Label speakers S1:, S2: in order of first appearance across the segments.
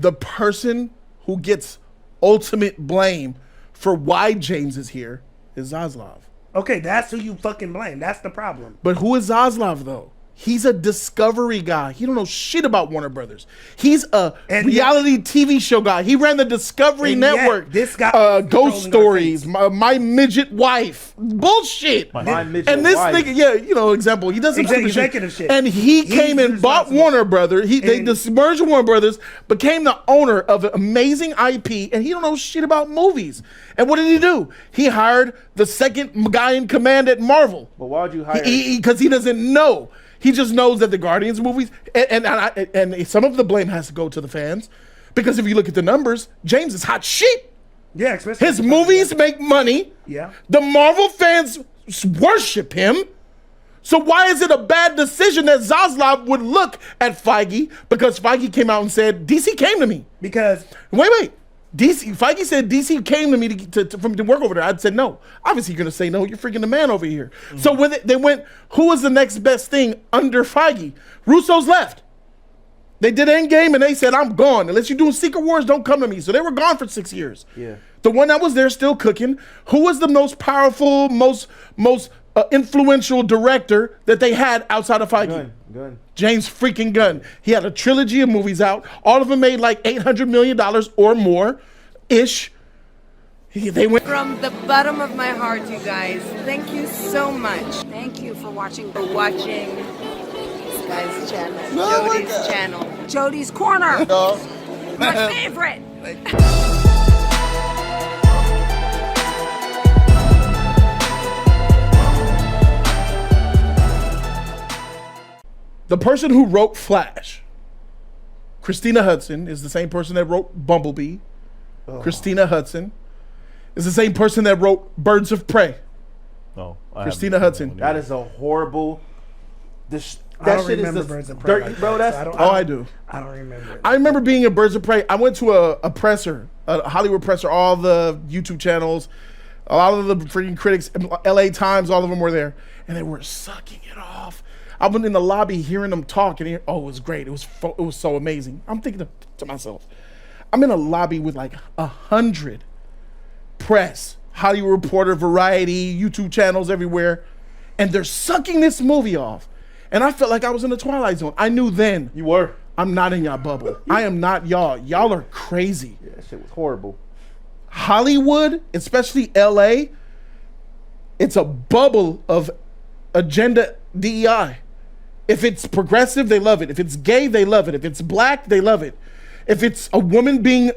S1: the person who gets ultimate blame for why James is here is Zaslav.
S2: Okay, that's who you fucking blame. That's the problem.
S1: But who is Zaslav, though? He's a Discovery guy. He don't know shit about Warner Brothers. He's a reality TV show guy. He ran the Discovery Network.
S2: This guy,
S1: Ghost Stories, my midget wife, bullshit.
S3: My midget
S1: and this
S3: wife.
S1: nigga, yeah, you know, example. He does some
S2: executive shit.
S1: And he came and bought Warner Brothers. They merged Warner Brothers, became the owner of an amazing IP, and he don't know shit about movies. And what did he do? He hired the second guy in command at Marvel.
S3: But why would you hire?
S1: Because he doesn't know. He just knows that the Guardians movies, and some of the blame has to go to the fans, because if you look at the numbers, James is hot shit.
S2: Yeah, especially
S1: his movies make money.
S2: Yeah,
S1: the Marvel fans worship him. So why is it a bad decision that Zaslav would look at Feige, because Feige came out and said DC came to me
S2: because
S1: wait. Feige said DC came to me to work over there. I said no. Obviously, you're gonna say no. You're freaking the man over here. Mm-hmm. So when they went, who was the next best thing under Feige? Russo's left. They did Endgame and they said, I'm gone. Unless you're doing Secret Wars, don't come to me. So they were gone for 6 years.
S3: Yeah.
S1: The one that was there still cooking. Who was the most powerful, most influential director that they had outside of Feige?
S3: Gunn.
S1: James freaking Gunn. He had a trilogy of movies out. All of them made like $800 million or more-ish. They went
S4: from the bottom of my heart, you guys. Thank you so much.
S5: Thank you for watching.
S4: For watching this guy's channel, Jody's channel.
S5: Jody's Corner. My favorite.
S1: The person who wrote Flash, Christina Hudson, is the same person that wrote Bumblebee. Oh. Christina Hudson is the same person that wrote Birds of Prey.
S3: Oh,
S1: Christina Hudson.
S3: That is a horrible.
S2: I don't remember Birds of Prey,
S3: dirty, bro. That's
S1: I do.
S2: I don't remember it.
S1: I remember being in Birds of Prey. I went to a presser, a Hollywood presser. All the YouTube channels, a lot of the freaking critics, LA Times, all of them were there, and they were sucking it off. I went in the lobby hearing them talk, and it was great. It was so amazing. I'm thinking to myself, I'm in a lobby with like 100 press, Hollywood Reporter, Variety, YouTube channels everywhere, and they're sucking this movie off. And I felt like I was in the Twilight Zone. I knew then.
S3: You were.
S1: I'm not in y'all bubble. I am not y'all. Y'all are crazy.
S3: Yeah, that shit was horrible.
S1: Hollywood, especially LA, it's a bubble of agenda DEI. If it's progressive, they love it. If it's gay, they love it. If it's black, they love it. If it's a woman being,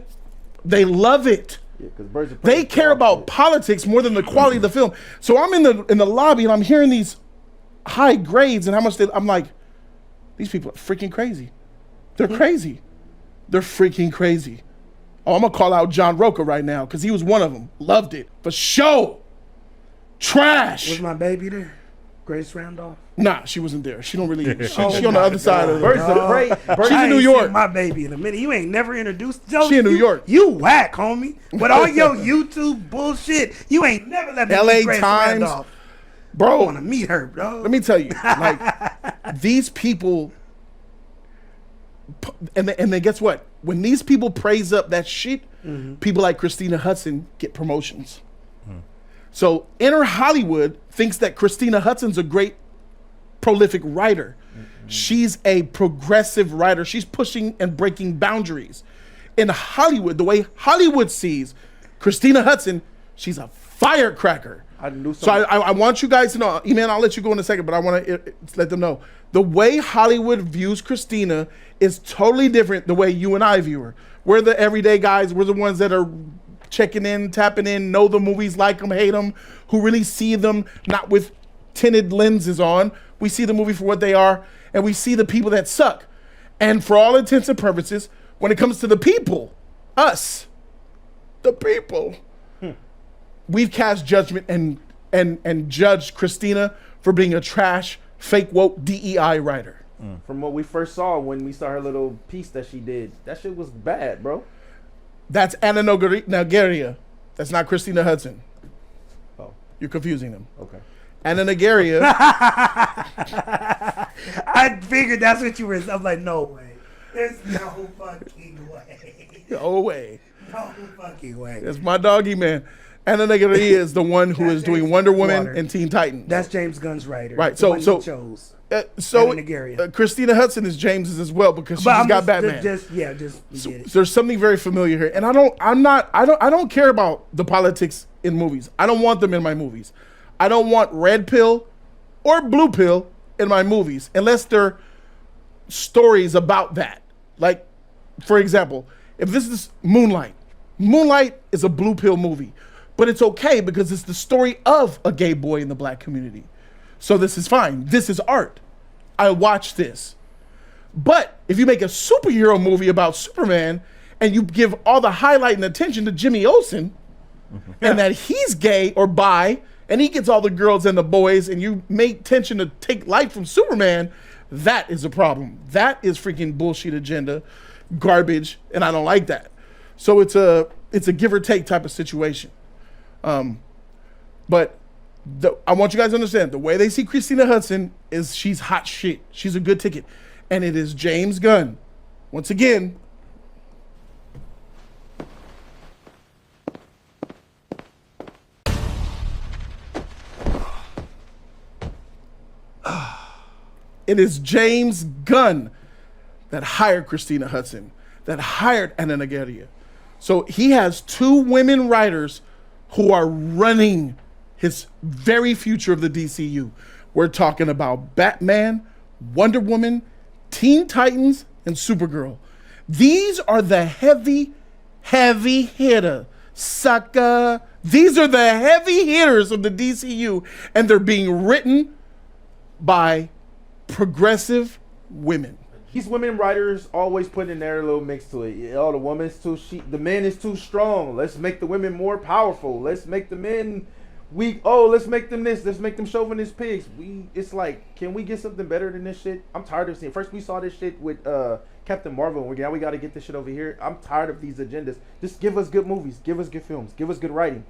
S1: they love it.
S3: Yeah, 'cause Birds of Prey
S1: they care about politics more than the quality of the film. So I'm in the lobby and I'm hearing these high grades and how much I'm like, these people are freaking crazy. They're crazy. They're freaking crazy. Oh, I'm gonna call out John Roca right now because he was one of them. Loved it. For show. Trash.
S2: Was my baby there? Grace Randolph?
S1: Nah, she wasn't there. She don't really. She on the other side of the.
S3: Birds of Prey.
S1: She's in New York.
S2: My baby in a minute. You ain't never introduced.
S1: She in New York.
S2: You whack, homie. With all your YouTube bullshit, you ain't never let me
S1: LA
S2: meet Grace
S1: Times.
S2: Randolph.
S1: Bro,
S2: I want to meet her, bro.
S1: Let me tell you, like these people, and then guess what? When these people praise up that shit, people like Christina Hudson get promotions. So Inner Hollywood thinks that Christina Hudson's a great, prolific writer. She's a progressive writer. She's pushing and breaking boundaries. In Hollywood, the way Hollywood sees Christina Hudson, she's a firecracker.
S3: I knew
S1: so I want you guys to know, E-Man, I'll let you go in a second, but I want to let them know. The way Hollywood views Christina is totally different the way you and I view her. We're the everyday guys. We're the ones that are checking in, tapping in, know the movies, like them, hate them, who really see them not with tinted lenses on. We see the movie for what they are, and we see the people that suck. And for all intents and purposes, when it comes to the people, us, the people, we've cast judgment and judged Christina for being a trash, fake woke DEI writer.
S3: From what we first saw when we saw her little piece that she did, that shit was bad, bro.
S1: That's Anna Nagaria. That's not Christina Hudson.
S3: Oh.
S1: You're confusing them.
S3: Okay.
S1: Anna Nagaria.
S2: I figured that's what you were. I'm like, no way. There's no fucking way.
S1: No way.
S2: No fucking way.
S1: That's my doggy, man. Anna Negri is the one who is doing Wonder Woman
S2: Water.
S1: and Teen Titans.
S2: That's James Gunn's writer.
S1: Right,
S2: The
S1: so-
S2: one he
S1: so-
S2: chose.
S1: So
S2: Anna Negri.
S1: Christina Hudson is James's as well because she
S2: But
S1: just got Batman.
S2: Just you get it.
S1: There's something very familiar here, and I don't care about the politics in movies. I don't want them in my movies. I don't want red pill or blue pill in my movies unless they're stories about that. Like, for example, if this is Moonlight is a blue pill movie, but it's okay because it's the story of a gay boy in the black community. So this is fine. This is art. I watch this. But if you make a superhero movie about Superman and you give all the highlight and attention to Jimmy Olsen and that he's gay or bi and he gets all the girls and the boys and you make tension to take light from Superman, that is a problem. That is freaking bullshit agenda, garbage, and I don't like that. So it's a give or take type of situation. But I want you guys to understand the way they see Christina Hudson is she's hot shit. She's a good ticket. And it is James Gunn. Once again, it is James Gunn that hired Christina Hudson, that hired Anna Negri. So he has two women writers who are running his very future of the DCU. We're talking about Batman, Wonder Woman, Teen Titans, and Supergirl. These are the heavy hitter, sucker. These are the heavy hitters of the DCU, and they're being written by progressive women.
S3: These women writers always put in their little mix to it. Oh, the woman's the man is too strong. Let's make the women more powerful. Let's make the men weak. Oh, let's make them this. Let's make them chauvinist pigs. It's like, can we get something better than this shit? I'm tired of seeing. First, we saw this shit with Captain Marvel. Now we got to get this shit over here. I'm tired of these agendas. Just give us good movies. Give us good films. Give us good writing.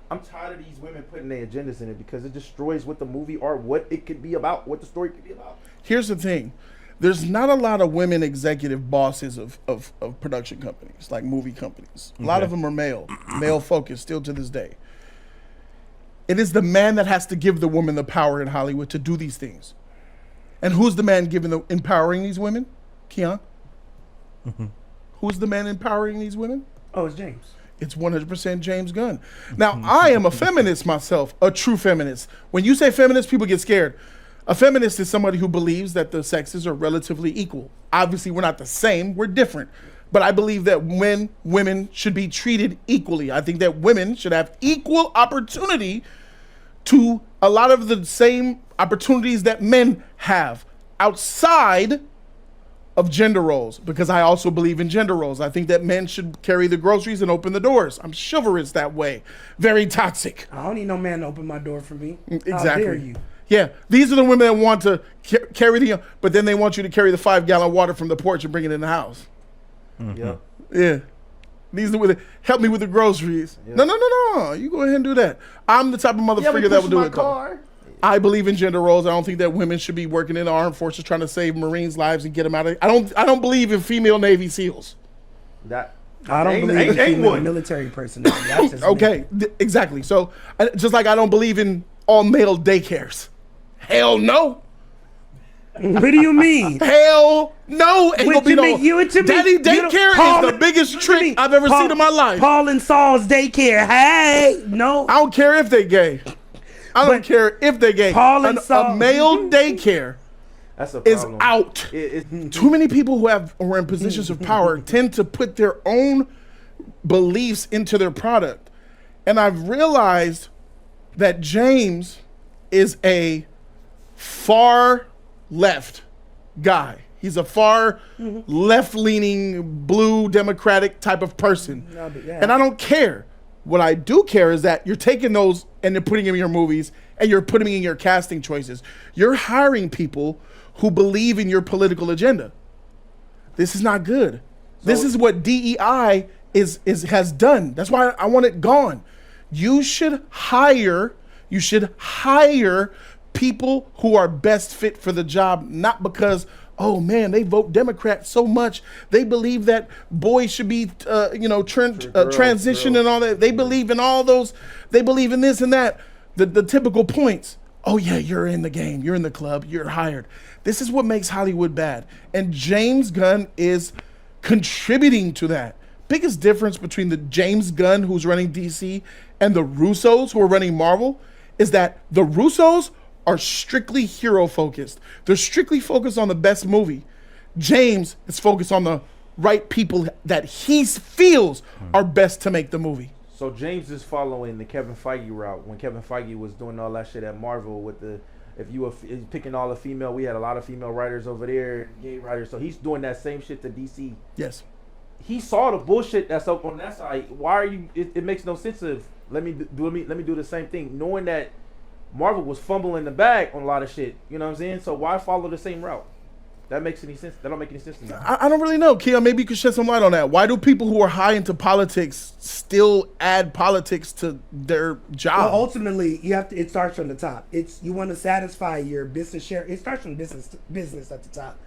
S3: I'm tired of these women putting their agendas in it because it destroys what the movie or what it could be about, what the story could be about.
S1: Here's the thing. There's not a lot of women executive bosses of production companies, like movie companies. A lot of them are male focused still to this day. It is the man that has to give the woman the power in Hollywood to do these things. And who's the man empowering these women? Keon? Who's the man empowering these women?
S2: Oh, it's James.
S1: It's 100% James Gunn. Now, I am a feminist myself, a true feminist. When you say feminist, people get scared. A feminist is somebody who believes that the sexes are relatively equal. Obviously, we're not the same, we're different. But I believe that women should be treated equally. I think that women should have equal opportunity to a lot of the same opportunities that men have outside of gender roles, because I also believe in gender roles. I think that men should carry the groceries and open the doors. I'm chivalrous that way. Very toxic.
S2: I don't need no man to open my door for me.
S1: Exactly.
S2: How dare you?
S1: Yeah, these are the women that want to carry but then they want you to carry the 5-gallon water from the porch and bring it in the house.
S3: Yeah.
S1: Yeah. These are the women, help me with the groceries.
S3: Yeah.
S1: No. You go ahead and do that. I'm the type of motherfucker that will do it. Though. I believe in gender roles. I don't think that women should be working in the armed forces trying to save Marines' lives and get them out of. I don't believe in female Navy SEALs.
S2: I don't believe in female military personnel. That's just
S1: Okay, exactly. So just like I don't believe in all male daycares. Hell no.
S2: What do you mean?
S1: Hell no. Ain't gonna be no. Daddy daycare is the biggest trick I've ever seen in my life.
S2: Paul and Saul's daycare. Hey, no.
S1: I don't care if they gay. I don't care if they gay.
S2: Paul and Saul.
S1: A male daycare
S3: That's a
S1: is
S3: problem.
S1: out. Too many people who are in positions of power tend to put their own beliefs into their product. And I've realized that James is a far left guy. He's a far left-leaning, blue Democratic type of person. And I don't care. What I do care is that you're taking those and you're putting them in your movies and you're putting them in your casting choices. You're hiring people who believe in your political agenda. This is not good. This is what DEI has done. That's why I want it gone. You should hire people who are best fit for the job, not because oh man, they vote Democrat so much. They believe that boys should be, transition and all that. They believe in all those. They believe in this and that. The typical points. Oh yeah, you're in the game. You're in the club. You're hired. This is what makes Hollywood bad. And James Gunn is contributing to that. Biggest difference between the James Gunn who's running DC and the Russos who are running Marvel is that the Russos are strictly hero focused. They're strictly focused on the best movie. James is focused on the right people that he feels are best to make the movie.
S3: So James is following the Kevin Feige route. When Kevin Feige was doing all that shit at Marvel with the, if you were picking all the female, we had a lot of female writers over there, gay writers. So he's doing that same shit to DC.
S1: Yes.
S3: He saw the bullshit that's up on that side. Why are you? It makes no sense of let me do the same thing, knowing that Marvel was fumbling the bag on a lot of shit. You know what I'm saying? So why follow the same route? That makes any sense? That don't make any sense to me.
S1: I don't really know, Keon. Maybe you could shed some light on that. Why do people who are high into politics still add politics to their job?
S2: Well, ultimately, you have to. It starts from the top. You want to satisfy your business share. It starts from business at the top.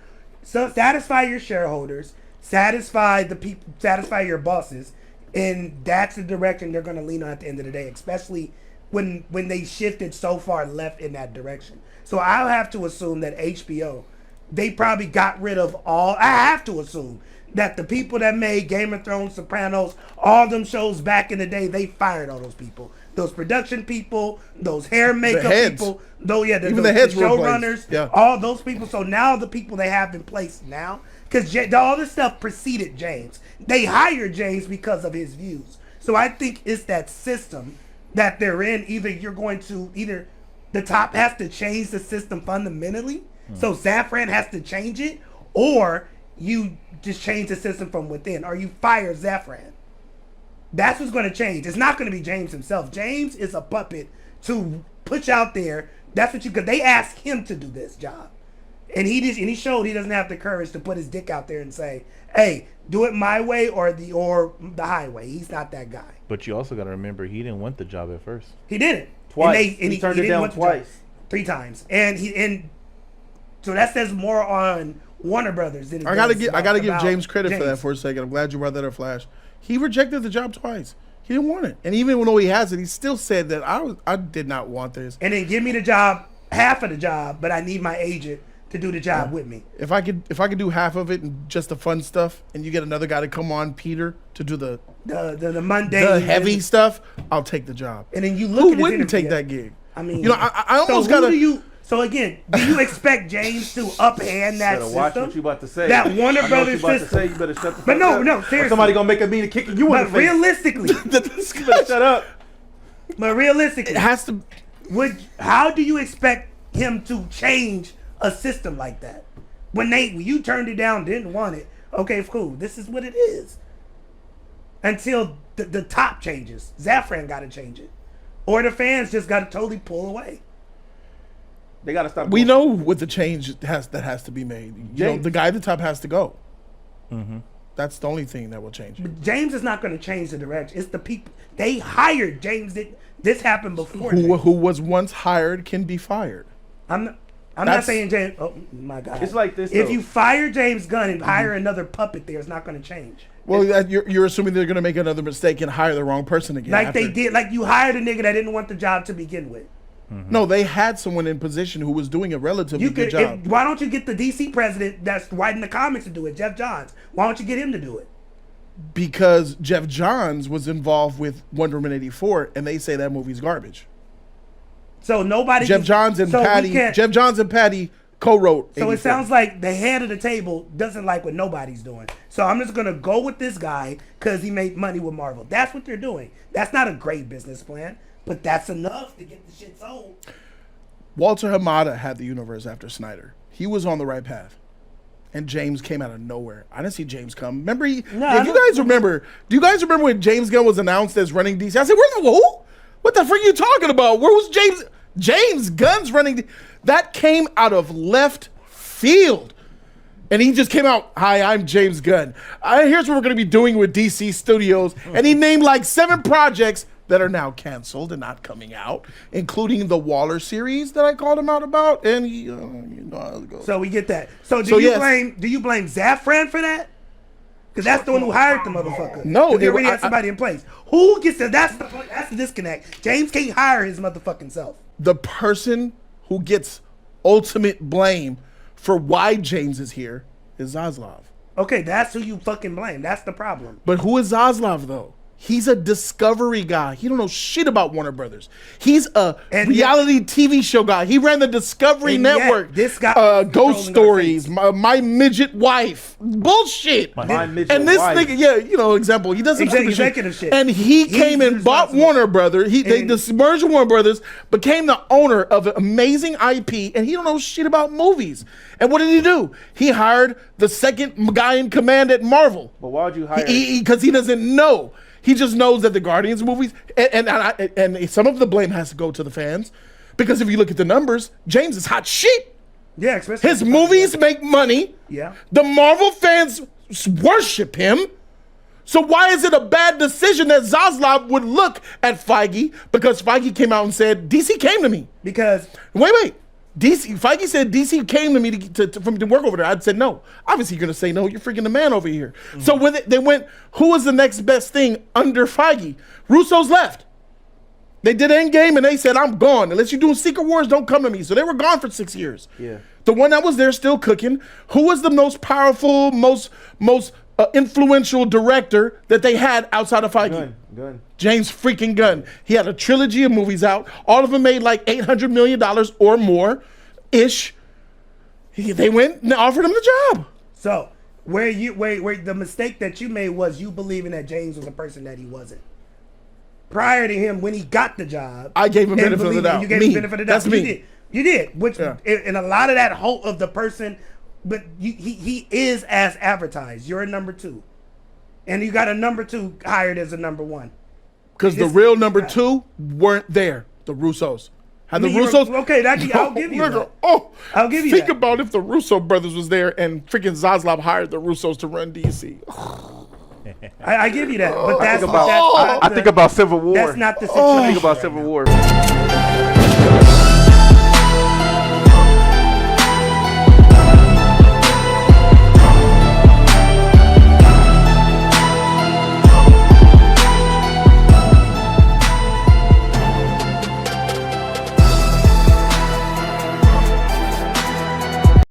S2: So satisfy your shareholders, satisfy the people, satisfy your bosses, and that's the direction they're going to lean on at the end of the day. Especially when they shifted so far left in that direction. So I'll have to assume that HBO. They probably got rid of all. I have to assume that the people that made Game of Thrones, Sopranos, all them shows back in the day, they fired all those people. Those production people, those hair makeup people,
S1: even the heads
S2: showrunners,
S1: yeah.
S2: All those people. So now the people they have in place now, because all this stuff preceded James. They hired James because of his views. So I think it's that system that they're in. Either the top has to change the system fundamentally. So Safran has to change it, or you just change the system from within, or you fire Safran. That's what's going to change. It's not going to be James himself. James is a puppet to push out there. That's what because they asked him to do this job, and he showed he doesn't have the courage to put his dick out there and say, "Hey, do it my way or the highway." He's not that guy.
S6: But you also got to remember he didn't want the job at first.
S2: He didn't
S3: Twice.
S2: And
S3: he turned it down twice,
S2: 3 times, So that says more on Warner Brothers than it
S1: I
S2: does
S1: gotta give James credit
S2: James.
S1: for that for a second. I'm glad you brought that up, Flash. He rejected the job twice. He didn't want it, and even though he has it, he still said that I did not want this.
S2: And then give me the job, half of the job, but I need my agent to do the job with me.
S1: If I could do half of it and just the fun stuff, and you get another guy to come on, Peter, to do the
S2: mundane,
S1: the heavy stuff, I'll take the job.
S2: And then you look
S1: Who
S2: at his
S1: wouldn't
S2: interview.
S1: take that gig?
S2: I mean,
S1: I almost
S2: so
S1: gotta.
S2: So again, do you expect James to uphand that
S3: better
S2: system?
S3: watch what you about to say.
S2: That Warner
S3: I know what
S2: Brothers
S3: you about
S2: system.
S3: to say. You better shut the fuck
S2: But
S3: up.
S2: no, seriously.
S3: Or somebody gonna make a mean kicking you in the
S2: But
S3: face.
S2: realistically,
S3: You better shut up.
S1: It has to.
S2: How do you expect him to change a system like that? When you turned it down, didn't want it. Okay, cool. This is what it is. Until the top changes. Safran got to change it. Or the fans just got to totally pull away.
S3: They gotta stop.
S1: We know what the change has to be made. You know, the guy at the top has to go.
S6: Mm-hmm.
S1: That's the only thing that will change.
S2: But James is not going to change the direction. It's the people. They hired James. This happened before.
S1: Who was once hired can be fired.
S2: I'm not saying James. Oh my God!
S3: It's like this.
S2: If
S3: though.
S2: you fire James Gunn and hire another puppet, there, it's not going to change.
S1: Well, you're assuming they're going to make another mistake and hire the wrong person again.
S2: Like they did. Like you hired a nigga that didn't want the job to begin with.
S1: Mm-hmm. No, they had someone in position who was doing a relatively good job.
S2: Why don't you get the DC president that's writing the comics to do it, Jeff Johns? Why don't you get him to do it?
S1: Because Jeff Johns was involved with Wonder Woman 84, and they say that movie's garbage.
S2: So nobody.
S1: Jeff Johns and Patty co-wrote.
S2: So
S1: 84.
S2: it sounds like the head of the table doesn't like what nobody's doing. So I'm just gonna go with this guy because he made money with Marvel. That's what they're doing. That's not a great business plan, but that's enough to get the shit sold.
S1: Walter Hamada had the universe after Snyder. He was on the right path. And James came out of nowhere. I didn't see James come. Remember, do you guys remember when James Gunn was announced as running DC? I said, what the frick are you talking about? Where was James? James Gunn's running. That came out of left field. And he just came out, hi, I'm James Gunn. Here's what we're going to be doing with DC Studios. And he named like 7 projects that are now canceled and not coming out, including the Waller series that I called him out about. And he, you know how it goes.
S2: So we get that. So do you blame Zafran for that? Because that's the one who hired the motherfucker.
S1: No,
S2: he already had somebody in place. Who gets to? That's the disconnect. James can't hire his motherfucking self.
S1: The person who gets ultimate blame for why James is here is Zaslav.
S2: Okay, that's who you fucking blame. That's the problem.
S1: But who is Zaslav though? He's a Discovery guy. He don't know shit about Warner Brothers. He's a reality TV show guy. He ran the Discovery Network.
S2: This guy,
S1: Ghost Stories, my midget wife, bullshit.
S3: My midget
S1: and this
S3: wife.
S1: nigga, yeah, you know, example. He does some stupid
S2: executive shit.
S1: And he came and bought Warner Brothers. They merged Warner Brothers, became the owner of an amazing IP, and he don't know shit about movies. And what did he do? He hired the second guy in command at Marvel.
S3: But why would you hire?
S1: Because he doesn't know. He just knows that the Guardians movies, and some of the blame has to go to the fans, because if you look at the numbers, James is hot shit.
S2: Yeah, especially
S1: his movies make money.
S2: Yeah,
S1: the Marvel fans worship him. So why is it a bad decision that Zaslav would look at Feige, because Feige came out and said DC came to me
S2: because
S1: wait. Feige said DC came to me to work over there. I said no. Obviously, you're gonna say no. You're freaking the man over here. Mm-hmm. So when they went, who was the next best thing under Feige? Russo's left. They did Endgame and they said, I'm gone. Unless you're doing Secret Wars, don't come to me. So they were gone for 6 years.
S3: Yeah.
S1: The one that was there still cooking. Who was the most powerful, most influential director that they had outside of Feige?
S3: Gunn.
S1: James freaking Gunn. He had a trilogy of movies out. All of them made like $800 million or more ish. They went and offered him the job.
S2: So where the mistake that you made was you believing that James was a person that he wasn't. Prior to him, when he got the job,
S1: I gave him benefit of the doubt.
S2: You gave him benefit of the doubt.
S1: That's me.
S2: You did. Which and a lot of that hope of the person, but he is as advertised. You're a number 2. And you got a number 2 hired as a number 1.
S1: Because the real number 2 weren't there. The Russos. Had the Russos?
S2: Okay, I'll give you that. I'll give you
S1: Think
S2: that.
S1: about if the Russo brothers was there and freaking Zaslav hired the Russos to run DC.
S2: I give you that. But that's
S3: I think about Civil War.
S2: That's not the situation.
S3: I think about Civil War.